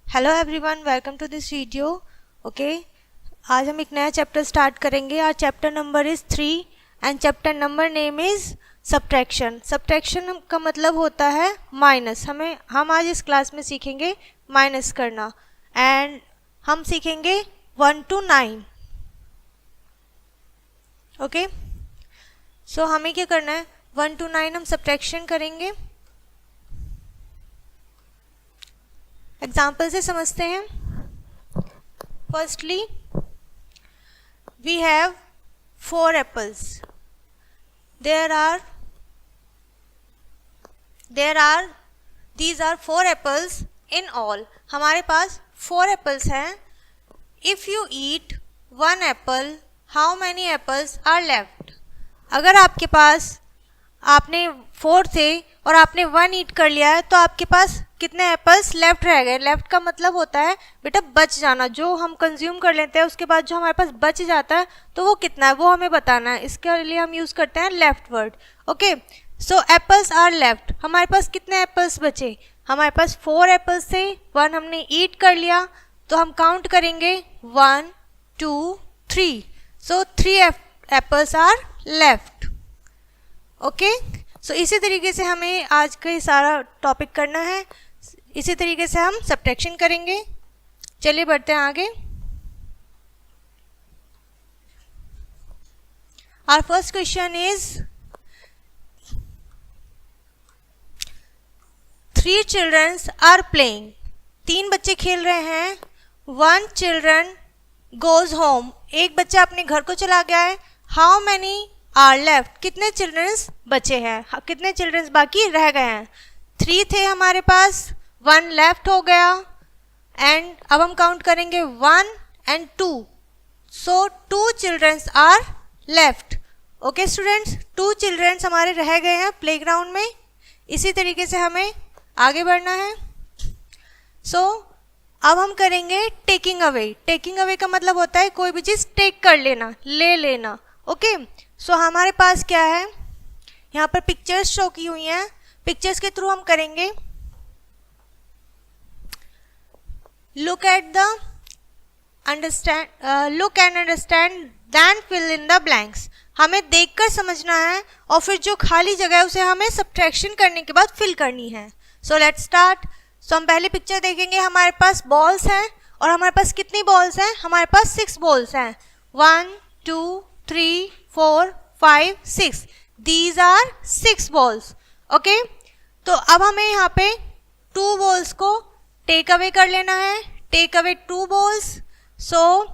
Hello everyone, welcome to this video. Okay, आज हम एक नया चैप्टर स्टार्ट करेंगे। और chapter number is 3 and chapter number name is subtraction. Subtraction का मतलब होता है माइनस। हम आज इस क्लास में सीखेंगे माइनस करना। एंड हम सीखेंगे 1 to 9। ओके, सो हमें क्या करना है, 1 to 9 हम सब्ट्रैक्शन करेंगे। एग्जाम्पल से समझते हैं। Firstly we have 4 apples. these are 4 apples in all। हमारे पास 4 एप्पल्स हैं। If you eat 1 apple, how many apples are left. अगर आपके पास आपने 4 थे और आपने 1 ईट कर लिया है तो आपके पास कितने एप्पल्स लेफ्ट रह गए। लेफ्ट का मतलब होता है बेटा बच जाना। जो हम कंज्यूम कर लेते हैं उसके बाद जो हमारे पास बच जाता है तो वो कितना है वो हमें बताना है। इसके लिए हम यूज़ करते हैं left word. Okay, so apples are left. हमारे पास कितने एप्पल्स बचे, हमारे पास 4 एप्पल्स थे, 1 हमने ईट कर लिया तो हम काउंट करेंगे 1 2 3। सो 3 एप्पल्स आर लेफ्ट। ओके, सो इसी तरीके से हमें आज का ये सारा टॉपिक करना है। इसी तरीके से हम सब्ट्रैक्शन करेंगे। चलिए बढ़ते हैं आगे। Our first question is 3 childrens are playing. 3 बच्चे खेल रहे हैं। 1 चिल्ड्रन गोज होम। एक बच्चा अपने घर को चला गया है। How many are left. कितने चिल्ड्रंस बचे हैं, कितने चिल्ड्रंस बाकी रह गए हैं। 3 थे हमारे पास, 1 लेफ्ट हो गया। एंड अब हम काउंट करेंगे 1 and 2। So 2 childrens are left. Okay students, 2 childrens हमारे रह गए हैं प्लेग्राउंड में। इसी तरीके से हमें आगे बढ़ना है। सो अब हम करेंगे टेकिंग अवे। टेकिंग अवे का मतलब होता है कोई भी चीज़ टेक कर लेना, ले लेना। ओके, सो हमारे पास क्या है, यहाँ पर पिक्चर्स शो की हुई हैं। पिक्चर्स के थ्रू हम करेंगे। look and understand then fill in the blanks। हमें देखकर समझना है और फिर जो खाली जगह है उसे हमें सब्ट्रैक्शन करने के बाद फिल करनी है। So let's start. सो हम पहले पिक्चर देखेंगे। हमारे पास बॉल्स हैं और हमारे पास कितनी बॉल्स हैं, हमारे पास 6 बॉल्स हैं। 1 2 3 4 5 6। These are 6 balls. ओके, तो अब हमें यहाँ पे 2 बॉल्स को टेक अवे कर लेना है। Take away 2 balls. So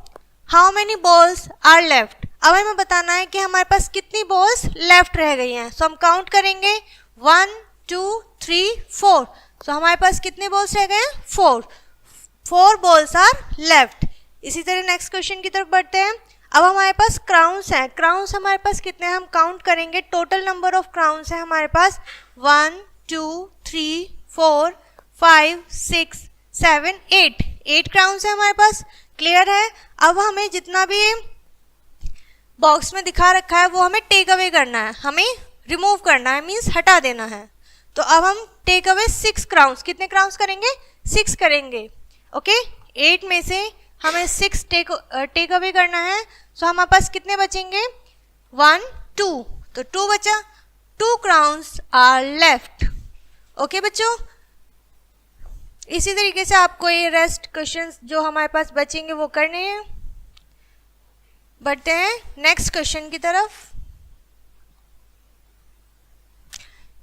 how many balls are left. अब हमें बताना है कि हमारे पास कितनी बॉल्स लेफ्ट रह गई हैं। सो हम काउंट करेंगे 1 2 3 4। सो हमारे पास कितने बॉल्स रह गए हैं, 4 बॉल्स आर लेफ्ट। इसी तरह नेक्स्ट क्वेश्चन की तरफ बढ़ते हैं। अब हमारे पास क्राउन्स हैं। क्राउन्स हमारे पास कितने हैं हम काउंट करेंगे। टोटल नंबर ऑफ क्राउन्स है हमारे पास 1 2 3 4 5 6 7 8 क्राउन्स है हमारे पास। क्लियर है। अब हमें जितना भी बॉक्स में दिखा रखा है वो हमें टेक अवे करना है, हमें रिमूव करना है, मीन्स हटा देना है। तो अब हम टेक अवे 6 क्राउन्स। कितने क्राउन्स करेंगे, 6 करेंगे। ओके, 8 में से हमें 6 टेक अवे करना है। सो हमारे पास कितने बचेंगे, 1 2। तो 2 बचा। 2 क्राउन्स आर लेफ्ट। ओके बच्चों, इसी तरीके से आपको ये रेस्ट क्वेश्चंस जो हमारे पास बचेंगे वो करने हैं। बढ़ते हैं नेक्स्ट क्वेश्चन की तरफ।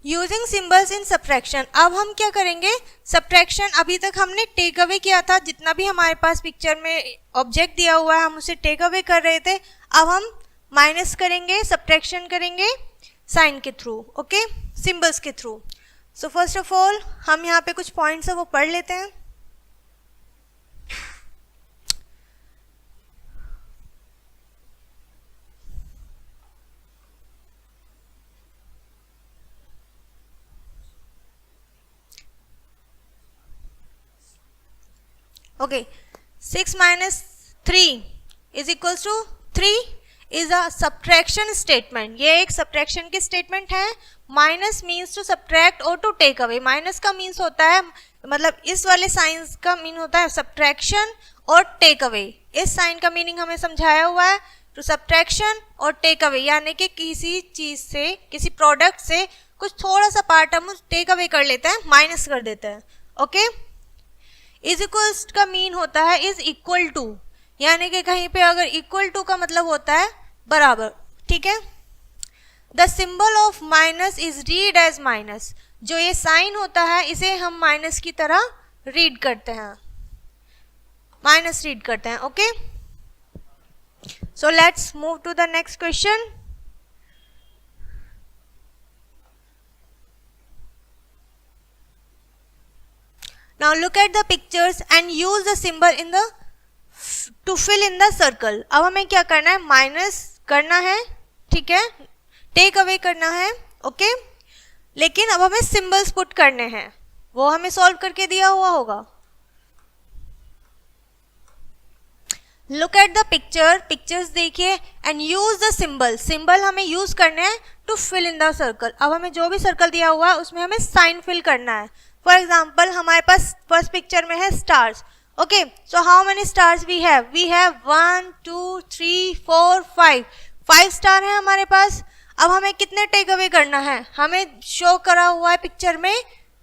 यूजिंग सिंबल्स इन सब्ट्रैक्शन। अब हम क्या करेंगे, सब्ट्रैक्शन अभी तक हमने टेक अवे किया था। जितना भी हमारे पास पिक्चर में ऑब्जेक्ट दिया हुआ है हम उसे टेक अवे कर रहे थे। अब हम माइनस करेंगे, सब्ट्रैक्शन करेंगे साइन के थ्रू। ओके, सिंबल्स के through. So first of all हम यहाँ पे कुछ पॉइंट्स है वो पढ़ लेते हैं। Okay, 6 minus 3 is equals to 3 is a subtraction statement. ये एक सब्ट्रैक्शन की स्टेटमेंट है। माइनस मीन्स टू सब्ट्रैक्ट और टू टेक अवे। माइनस का मीन्स होता है मतलब इस वाले साइंस का मीन होता है सब्ट्रैक्शन और टेक अवे। इस साइन का मीनिंग हमें समझाया हुआ है, टू सब्ट्रैक्शन और टेक अवे, यानी कि किसी चीज से, किसी प्रोडक्ट से कुछ थोड़ा सा पार्ट हम टेक अवे कर लेते हैं, माइनस कर देते हैं। ओके, इज इक्वल्स का मीन होता है इज इक्वल टू, यानी कि कहीं पे अगर इक्वल टू का मतलब होता है बराबर, ठीक है। The symbol of minus is read as minus, जो ये साइन होता है इसे हम माइनस की तरह रीड करते हैं, माइनस रीड करते हैं। Okay, so let's move to the next question. Now look at the pictures and use the symbol in the to fill in the circle। अब हमें क्या करना है, माइनस करना है, ठीक है, टेक अवे करना है। ओके, लेकिन अब हमें सिंबल्स पुट करने हैं, वो हमें सॉल्व करके दिया हुआ होगा। Look at the picture, pictures देखिए, and use the symbol, symbol हमें यूज करने हैं to fill in the circle. अब हमें जो भी सर्कल दिया हुआ है उसमें हमें साइन फिल करना है। फॉर एग्जाम्पल हमारे पास फर्स्ट पिक्चर में है stars. Okay, so how many stars we have 1 2 3 4 5 star है हमारे पास। अब हमें कितने टेक अवे करना है, हमें शो करा हुआ है पिक्चर में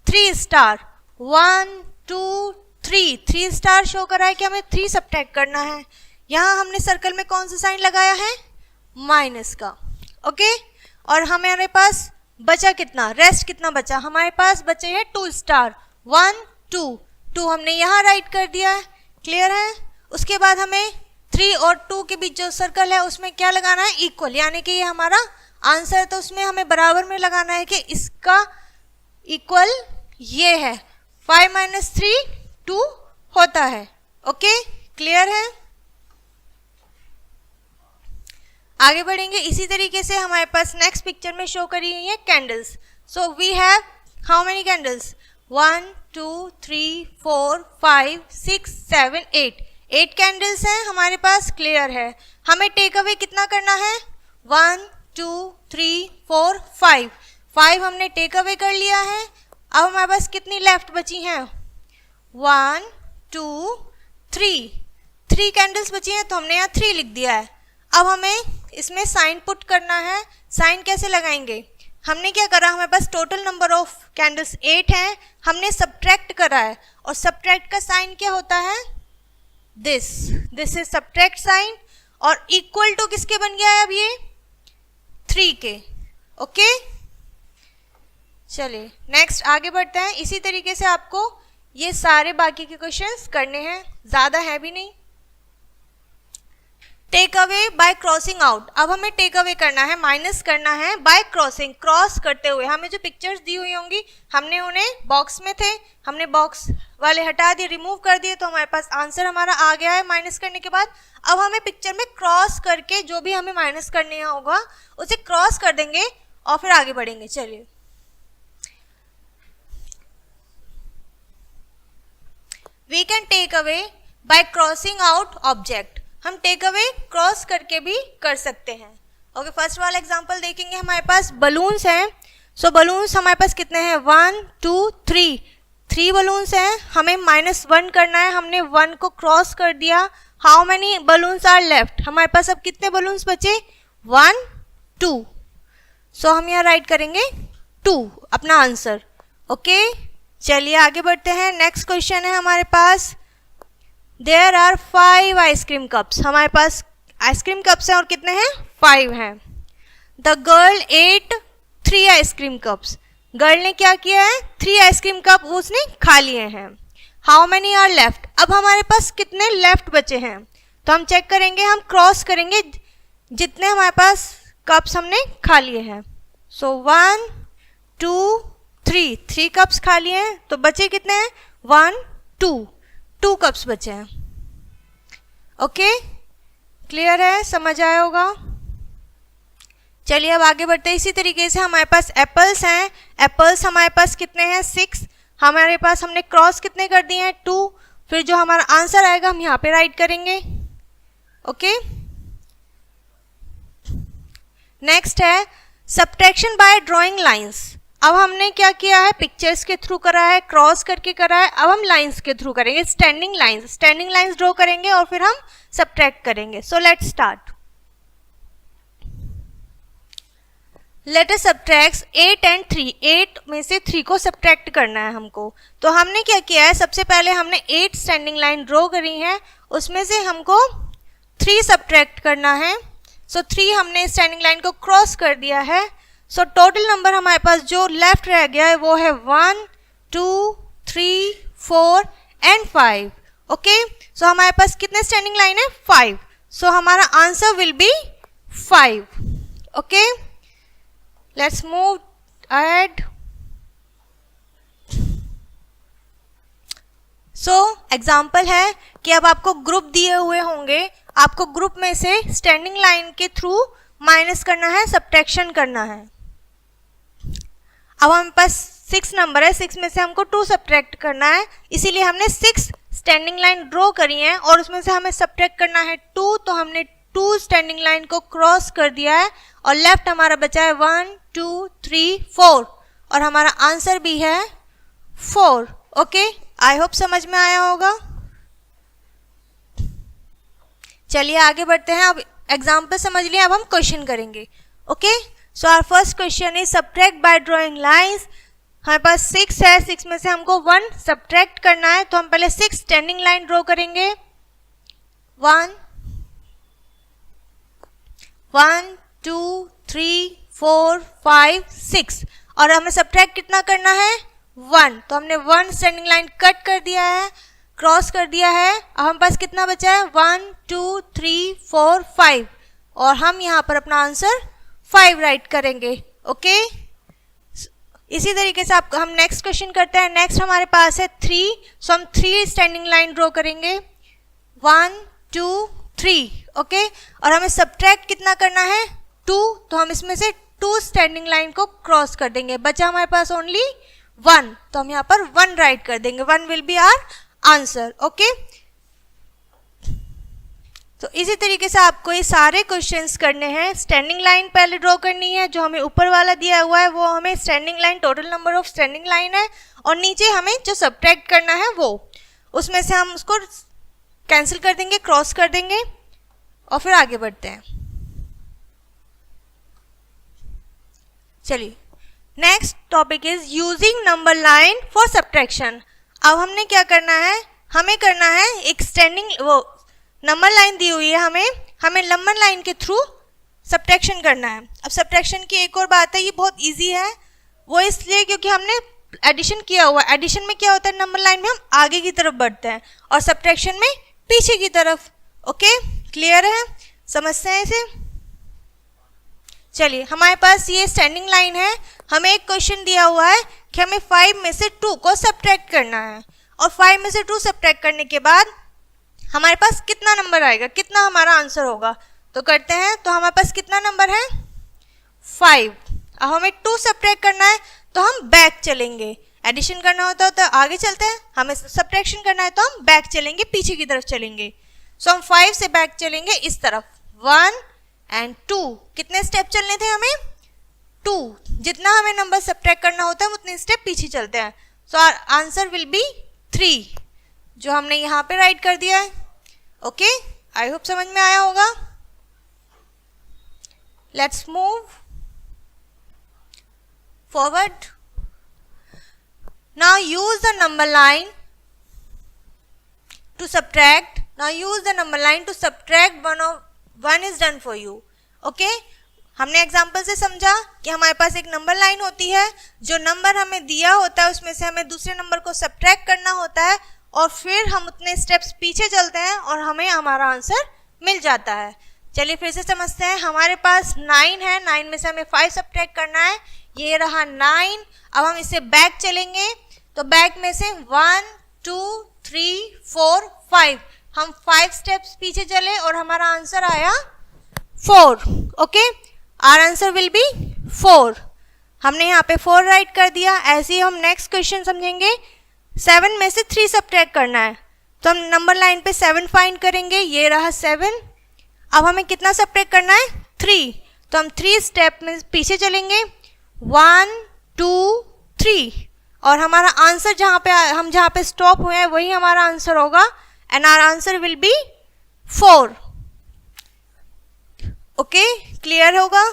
3 स्टार, 1 2 3 स्टार शो करा है कि हमें 3 सब्ट्रैक्ट करना है। यहाँ हमने सर्कल में कौन सा साइन लगाया है, माइनस का। ओके, और हमारे पास बचा कितना, रेस्ट कितना बचा, हमारे पास बचे हैं 2 स्टार, 1 2 हमने यहाँ राइट कर दिया है, क्लियर है। उसके बाद हमें 3 और 2 के बीच जो सर्कल है उसमें क्या लगाना है, इक्वल, यानी कि ये हमारा आंसर है, तो उसमें हमें बराबर में लगाना है कि इसका इक्वल ये है, 5 - 3 2 होता है। ओके, क्लियर है। आगे बढ़ेंगे, इसी तरीके से हमारे पास नेक्स्ट पिक्चर में शो करी हुई है candles. So we have how many candles, 1 2 3 4 5 6 7 8 candles हैं हमारे पास, क्लियर है। हमें टेक अवे कितना करना है, 1 2 3 4 5 हमने टेक अवे कर लिया है। अब हमारे पास कितनी लेफ्ट बची हैं, 1 2 3 कैंडल्स बची हैं, तो हमने यहाँ 3 लिख दिया है। अब हमें इसमें साइन पुट करना है। साइन कैसे लगाएंगे, हमने क्या करा, हमारे पास टोटल नंबर ऑफ कैंडल्स 8 हैं, हमने सब्ट्रैक्ट करा है, और सब्ट्रैक्ट का साइन क्या होता है, दिस इज सब्ट्रैक्ट साइन, और इक्वल टू किसके बन गया है अब ये, 3 के। ओके, चलिए नेक्स्ट आगे बढ़ते हैं। इसी तरीके से आपको ये सारे बाकी के क्वेश्चंस करने हैं, ज़्यादा है भी नहीं। Take away by crossing out, अब हमें टेक अवे करना है, माइनस करना है बाय क्रॉसिंग, क्रॉस करते हुए। हमें जो पिक्चर्स दी हुई होंगी हमने उन्हें बॉक्स में थे, हमने बॉक्स वाले हटा दिए, रिमूव कर दिए, तो हमारे पास आंसर हमारा आ गया है माइनस करने के बाद। अब हमें पिक्चर में क्रॉस करके जो भी हमें माइनस करने होगा उसे क्रॉस कर देंगे और फिर आगे बढ़ेंगे। चलिए, we can take away by crossing out object, हम टेक अवे क्रॉस करके भी कर सकते हैं। ओके, फर्स्ट वाला एग्जांपल देखेंगे, हमारे पास बलून्स हैं। सो बलून्स हमारे पास कितने हैं, 1 2 3 बलून्स हैं, हमें -1 करना है, हमने 1 को क्रॉस कर दिया। How many balloons are left, हमारे पास अब कितने बलून्स बचे, 1 2। सो हम यहाँ राइट करेंगे 2 अपना आंसर। ओके, चलिए आगे बढ़ते हैं। नेक्स्ट क्वेश्चन है हमारे पास, देयर आर 5 आइसक्रीम कप्स, हमारे पास आइसक्रीम कप्स हैं और कितने हैं, 5 हैं। The girl ate 3 ice cream cups, girl ने क्या किया है, 3 आइसक्रीम कप उसने खा लिए हैं। हाउ मेनी आर लेफ्ट, अब हमारे पास कितने लेफ्ट बचे हैं, तो हम चेक करेंगे, हम क्रॉस करेंगे जितने हमारे पास कप्स हमने खा लिए हैं। सो 1 2 3 कप्स खा लिए हैं, तो बचे कितने हैं, 1 2 कप्स बचे हैं। ओके, क्लियर है, समझ आया होगा। चलिए अब आगे बढ़ते हैं। इसी तरीके से हमारे पास एप्पल्स हैं, एप्पल्स हमारे पास कितने हैं, 6, हमारे पास हमने क्रॉस कितने कर दिए हैं, 2, फिर जो हमारा आंसर आएगा हम यहाँ पे राइट करेंगे। ओके, नेक्स्ट है सब्ट्रैक्शन बाय ड्राइंग लाइंस। अब हमने क्या किया है, पिक्चर्स के थ्रू करा है, क्रॉस करके करा है, अब हम लाइंस के थ्रू करेंगे, स्टैंडिंग लाइंस ड्रॉ करेंगे और फिर हम सब्ट्रैक्ट करेंगे। So let's start. Let us subtract 8 and 3। 8 में से 3 को सब्ट्रैक्ट करना है हमको। तो हमने क्या किया है, सबसे पहले हमने 8 स्टैंडिंग लाइन ड्रॉ करी है, उसमें से हमको 3 सब्ट्रैक्ट करना है। सो 3 हमने स्टैंडिंग लाइन को क्रॉस कर दिया है। सो टोटल नंबर हमारे पास जो लेफ्ट रह गया है वो है 1 2 3 4 एंड 5। ओके, सो हमारे पास कितने स्टैंडिंग लाइन है, 5। सो हमारा answer will B 5। Okay, let's move ahead. So example है कि अब आपको ग्रुप दिए हुए होंगे, आपको ग्रुप में से स्टैंडिंग लाइन के थ्रू माइनस करना है, सब्ट्रैक्शन करना है। अब हमारे पास 6 नंबर है, 6 में से हमको 2 सब्ट्रैक्ट करना है, इसीलिए हमने 6 स्टैंडिंग लाइन ड्रॉ करी है और उसमें से हमें सब्ट्रैक्ट करना है 2। तो हमने 2 स्टैंडिंग लाइन को क्रॉस कर दिया है और लेफ्ट हमारा बचा है 1 2 3 4 और हमारा आंसर भी है 4। ओके, आई होप समझ में आया होगा। चलिए आगे बढ़ते हैं। अब एग्जाम्पल समझ लिया, अब हम क्वेश्चन करेंगे। Okay, so our first question is subtract by drawing lines. हमारे पास 6 है, 6 में से हमको 1 सब्ट्रैक्ट करना है, तो हम पहले 6 स्टैंडिंग लाइन ड्रॉ करेंगे। 1 2 3 4 5 6 और हमें सब्ट्रैक्ट कितना करना है, 1। तो हमने 1 स्टैंडिंग लाइन कट कर दिया है, क्रॉस कर दिया है। अब हमारे पास कितना बचा है, 1 2 3 4 5 और हम यहाँ पर अपना आंसर 5 राइट करेंगे। ओके, इसी तरीके से हम नेक्स्ट क्वेश्चन करते हैं। नेक्स्ट हमारे पास है 3, सो हम 3 स्टैंडिंग लाइन ड्रॉ करेंगे, 1 2 3। ओके, और हमें सब्ट्रैक्ट कितना करना है, 2। तो हम इसमें से 2 स्टैंडिंग लाइन को क्रॉस कर देंगे, बचा हमारे पास ओनली 1। तो हम यहाँ पर 1 राइट कर देंगे, 1 will be our answer. Okay, तो इसी तरीके से आपको ये सारे क्वेश्चंस करने हैं। स्टैंडिंग लाइन पहले ड्रॉ करनी है, जो हमें ऊपर वाला दिया हुआ है वो हमें standing line, total number of standing line है, और नीचे हमें जो सब्ट्रैक्ट करना है वो, उसमें से हम उसको कैंसिल कर देंगे, क्रॉस कर देंगे और फिर आगे बढ़ते हैं। चलिए, next topic is using number line for subtraction. अब हमने क्या करना है, हमें करना है एक स्टैंडिंग, वो नंबर लाइन दी हुई है हमें नंबर लाइन के थ्रू सब्ट्रैक्शन करना है। अब सब्ट्रैक्शन की एक और बात है, ये बहुत इजी है, वो इसलिए क्योंकि हमने एडिशन किया हुआ है। एडिशन में क्या होता है, नंबर लाइन में हम आगे की तरफ बढ़ते हैं और सब्ट्रैक्शन में पीछे की तरफ। ओके, क्लियर है, समझते हैं इसे। चलिए, हमारे पास ये स्टैंडिंग लाइन है, हमें एक क्वेश्चन दिया हुआ है कि हमें 5 में से 2 को सब्ट्रैक्ट करना है और 5 में से 2 सब्ट्रैक्ट करने के बाद हमारे पास कितना नंबर आएगा, कितना हमारा आंसर होगा। तो करते हैं, तो हमारे पास कितना नंबर है, 5। अब हमें 2 सब्ट्रैक्ट करना है तो हम बैक चलेंगे, एडिशन करना होता है तो आगे चलते हैं, हमें सब्ट्रैक्शन करना है तो हम बैक चलेंगे, पीछे की तरफ चलेंगे। सो हम 5 से बैक चलेंगे इस तरफ, 1 एंड 2। कितने स्टेप चलने थे हमें, 2। जितना हमें नंबर सब्ट्रैक्ट करना होता है उतने स्टेप पीछे चलते हैं। सो आंसर विल बी 3, जो हमने यहाँ पे राइट कर दिया है। ओके, आई होप समझ में आया होगा। Let's move forward. Now use the number line to subtract. Now use the number line to subtract one is done for you. Okay, हमने एग्जाम्पल से समझा कि हमारे पास एक नंबर लाइन होती है, जो नंबर हमें दिया होता है उसमें से हमें दूसरे नंबर को सब्ट्रैक्ट करना होता है और फिर हम उतने स्टेप्स पीछे चलते हैं और हमें हमारा आंसर मिल जाता है। चलिए फिर से समझते हैं। हमारे पास 9 है, 9 में से हमें 5 सब्ट्रैक्ट करना है, ये रहा 9। अब हम इससे बैक चलेंगे, तो बैक में से 1 2 3 4 5, हम 5 स्टेप्स पीछे चले और हमारा आंसर आया 4। Okay, our answer will be 4। हमने यहाँ पे 4 राइट कर दिया। ऐसे ही हम नेक्स्ट क्वेश्चन समझेंगे। 7 में से 3 सब्ट्रैक्ट करना है, तो हम नंबर लाइन पे 7 फाइंड करेंगे, ये रहा 7। अब हमें कितना सब्ट्रैक्ट करना है, 3। तो हम 3 स्टेप में पीछे चलेंगे, 1 2 3 और हमारा आंसर जहाँ पे स्टॉप हुए हैं वही हमारा आंसर होगा and our answer will be 4. Okay, clear होगा.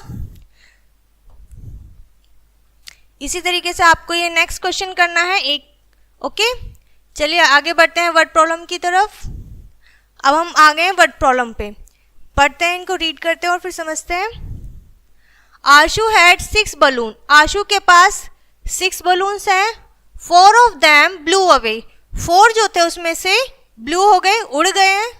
इसी तरीके से आपको ये नेक्स्ट क्वेश्चन करना है एक. ओके, चलिए आगे बढ़ते हैं वर्ड प्रॉब्लम की तरफ. अब हम आ गए हैं वर्ड प्रॉब्लम पे. पढ़ते हैं, इनको रीड करते हैं और फिर समझते हैं. आशु हैड 6 बलून. आशु के पास 6 बलून्स हैं. 4 ऑफ देम ब्लू अवे. 4 जो थे उसमें से ब्लू हो गए, उड़ गए हैं.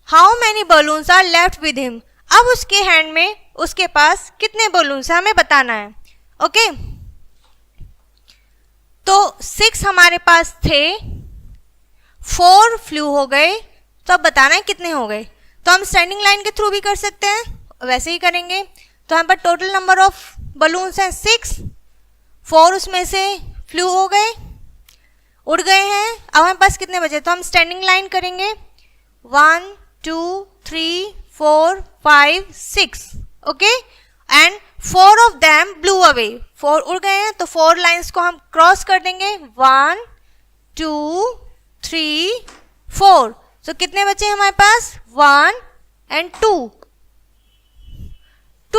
How many balloons are left with him. अब उसके हैंड में, उसके पास कितने बलून्स हैं हमें बताना है. ओके, तो 6 हमारे पास थे, 4 फ्लू हो गए, तो अब बताना है कितने हो गए. तो हम स्टैंडिंग लाइन के थ्रू भी कर सकते हैं, वैसे ही करेंगे. तो यहाँ पर टोटल नंबर ऑफ बलून्स हैं 6. 4 उसमें से फ्लू हो गए, उड़ गए हैं. अब हमारे पास कितने बचे, तो हम स्टैंडिंग लाइन करेंगे. 1 2 3 4 5 6. Okay, and 4 of them blue away. 4 उड़ गए हैं, तो 4 लाइंस को हम क्रॉस कर देंगे. 1 2 3 4. तो कितने बचे हमारे पास, 1 एंड 2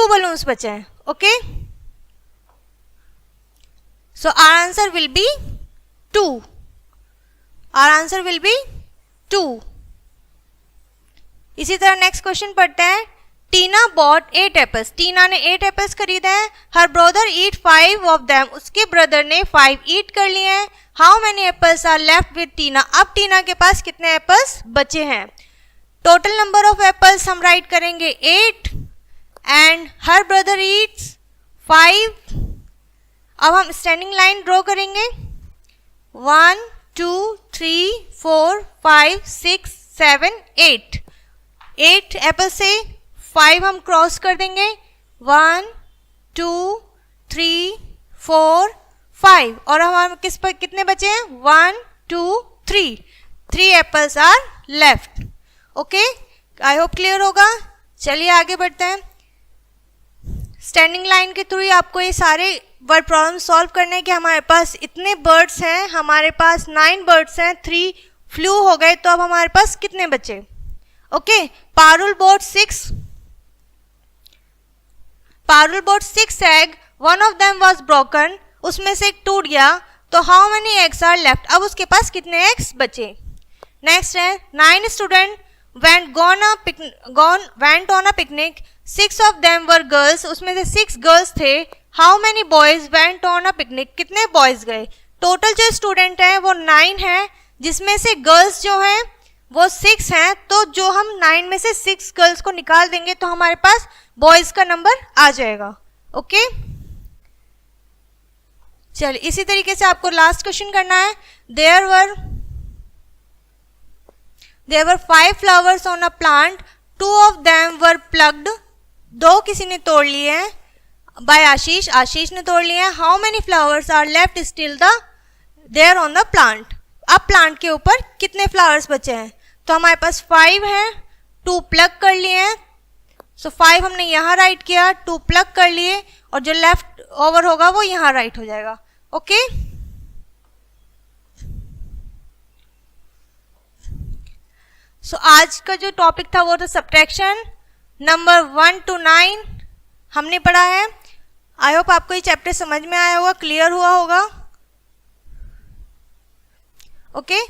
बलून्स बचे हैं. Okay, so our answer will be 2. Our answer will be 2. इसी तरह नेक्स्ट क्वेश्चन पढ़ते हैं. टीना बॉट 8 एप्पल्स. टीना ने 8 एप्पल्स खरीदे हैं. Her brother eat 5 of them. उसके ब्रदर ने 5 ईट कर लिए हैं. How many apples are left with Tina. अब टीना के पास कितने एप्पल्स बचे हैं. टोटल नंबर ऑफ एप्पल्स हम राइट करेंगे 8 एंड हर ब्रदर ईट्स 5. अब हम स्टैंडिंग लाइन ड्रॉ करेंगे. 1 2 3 4 5 6 7 8. 8 एप्पल से 5 हम क्रॉस कर देंगे. 1 2 3 4 5 और हमारे किस पर कितने बचे हैं, 1 2 3. 3 apples are left. Okay, I hope clear होगा. चलिए आगे बढ़ते हैं. स्टैंडिंग लाइन के थ्रू ही आपको ये सारे वर्ड प्रॉब्लम सॉल्व करने हैं कि हमारे पास इतने बर्ड्स हैं. हमारे पास 9 बर्ड्स हैं, 3 फ्लू हो गए, तो अब हमारे पास कितने बचे. Okay, Parul bought 6 egg. 1 of them was broken. उसमें से एक टूट गया, तो how many eggs are left. अब उसके पास कितने एग्स बचे. नेक्स्ट है 9 student went on a picnic. 6 of them were girls. उसमें से 6 गर्ल्स थे. How many boys went on a picnic. कितने बॉयज गए. टोटल जो स्टूडेंट है वो 9 है, जिसमें से गर्ल्स जो हैं वो 6 हैं. तो जो हम 9 में से 6 गर्ल्स को निकाल देंगे तो हमारे पास बॉयज का नंबर आ जाएगा. ओके, चलिए इसी तरीके से आपको लास्ट क्वेश्चन करना है. There were 5 flowers on a plant. 2 of them were plucked. 2 किसी ने तोड़ लिए हैं. बाय आशीष ने तोड़ लिए हैं. How many flowers are left still there on the plant. अब प्लांट के ऊपर कितने फ्लावर्स बचे हैं. तो हमारे पास 5 हैं, 2 प्लग कर लिए हैं. सो 5 हमने यहाँ राइट किया, 2 प्लग कर लिए, और जो लेफ्ट ओवर होगा वो यहाँ राइट हो जाएगा. ओके, सो आज का जो टॉपिक था वो था सब्ट्रैक्शन. नंबर 1 to 9 हमने पढ़ा है. आई होप आपको ये चैप्टर समझ में आया होगा, क्लियर हुआ होगा. ओके